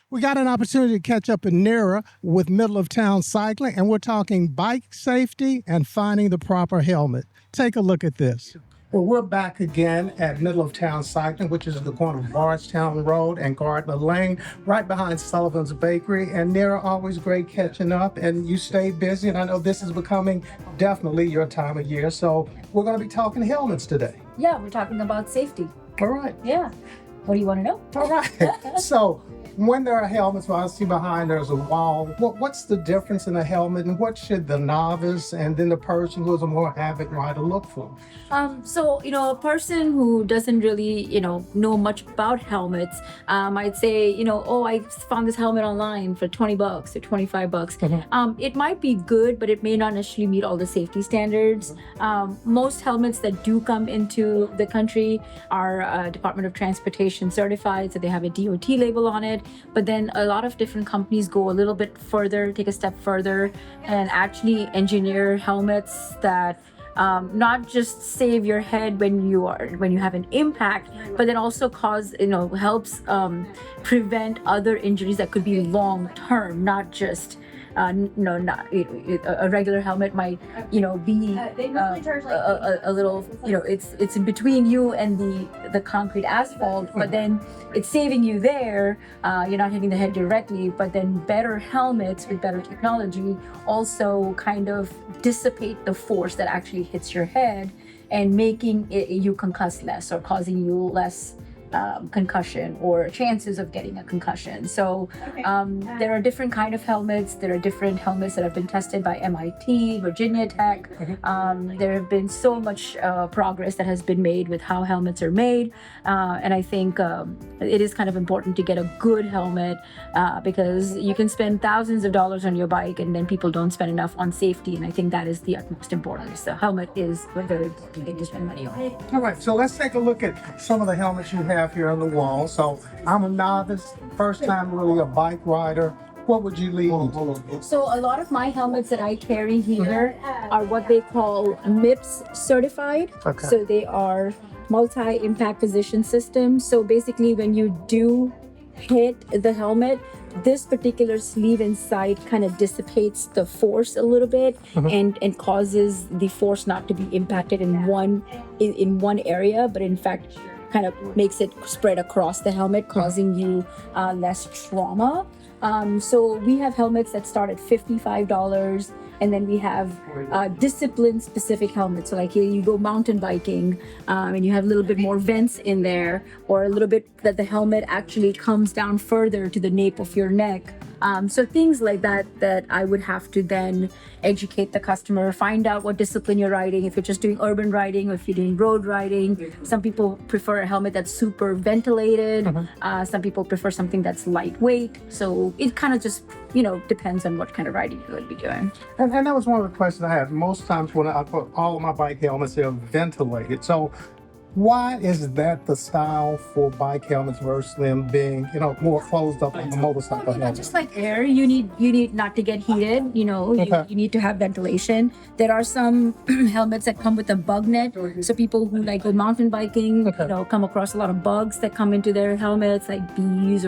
We got an opportunity to catch up in Nera with Middle of Town Cycling, and we're talking bike safety and finding the proper helmet. Take a look at this. Well, we're back again at Middle of Town Cycling, which is at the corner of Bardstown Road and Gardner Lane, right behind Sullivan's Bakery. And Nera, always great catching up, and you stay busy. And I know this is becoming definitely your time of year. So we're going to be talking helmets today. Yeah, we're talking about safety. All right. Yeah. What do you want to know? All right. So when there are helmets, well, I see behind there's a wall. What's the difference in a helmet, and what should the novice and then the person who is a more avid rider look for? So, a person who doesn't really, know much about helmets, might say, oh, I found this helmet online for $20 or $25. It might be good, but it may not necessarily meet all the safety standards. Most helmets that do come into the country are Department of Transportation certified, so they have a DOT label on it. But then a lot of different companies go a little bit further, take a step further, and actually engineer helmets that not just save your head when you have an impact, but then also helps prevent other injuries that could be long term, not just a regular helmet might be a little, it's in between you and the concrete asphalt, but then it's saving you there. You're not hitting the head directly, but then better helmets with better technology also kind of dissipate the force that actually hits your head and making you concuss less or causing you less concussion or chances of getting a concussion. So there are different kind of helmets. There are different helmets that have been tested by MIT, Virginia Tech. There have been so much progress that has been made with how helmets are made. And I think it is kind of important to get a good helmet because you can spend thousands of dollars on your bike and then people don't spend enough on safety. And I think that is the utmost importance. The helmet is very important to spend money on. All right, so let's take a look at some of the helmets you have here on the wall. So I'm a novice, first time really a bike rider. What would you leave me to? So a lot of my helmets that I carry here are what they call MIPS certified. Okay. So they are multi-impact position systems. So basically when you do hit the helmet, this particular sleeve inside kind of dissipates the force a little bit and causes the force not to be impacted in one area, but in fact kind of makes it spread across the helmet, causing you less trauma. So we have helmets that start at $55, and then we have discipline specific helmets. So like you go mountain biking and you have a little bit more vents in there, or a little bit that the helmet actually comes down further to the nape of your neck. So things like that I would have to then educate the customer, find out what discipline you're riding, if you're just doing urban riding or if you're doing road riding. Some people prefer a helmet that's super ventilated. Some people prefer something that's lightweight. So it kind of just, depends on what kind of riding you're going to be doing. And that was one of the questions I had. Most times when I put all of my bike helmets, they're ventilated. So why is that the style for bike helmets versus them being, more closed up on the motorcycle helmet? Just like air, you need not to get heated. You need to have ventilation. There are some helmets that come with a bug net. So people who like go mountain biking, come across a lot of bugs that come into their helmets, like bees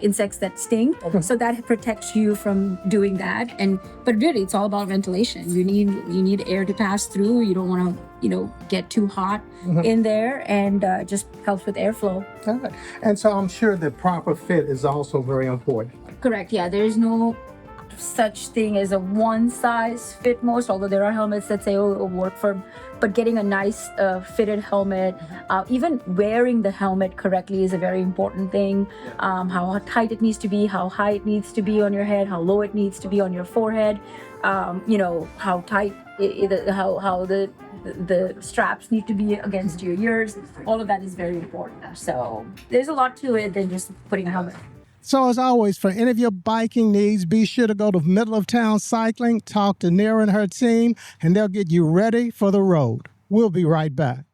insects that sting. So that protects you from doing that. But really, it's all about ventilation. You need air to pass through. You don't want to get too hot in there, and just helps with airflow. Okay. And so I'm sure the proper fit is also very important. Correct. Yeah, there's no such thing as a one size fit most, although there are helmets that say it'll work for, but getting a nice fitted helmet, even wearing the helmet correctly is a very important thing. How tight it needs to be, how high it needs to be on your head, how low it needs to be on your forehead, how tight how the straps need to be against your ears. All of that is very important. So there's a lot to it than just putting a helmet. So as always, for any of your biking needs, be sure to go to Middle of Town Cycling, talk to Nera and her team, and they'll get you ready for the road. We'll be right back.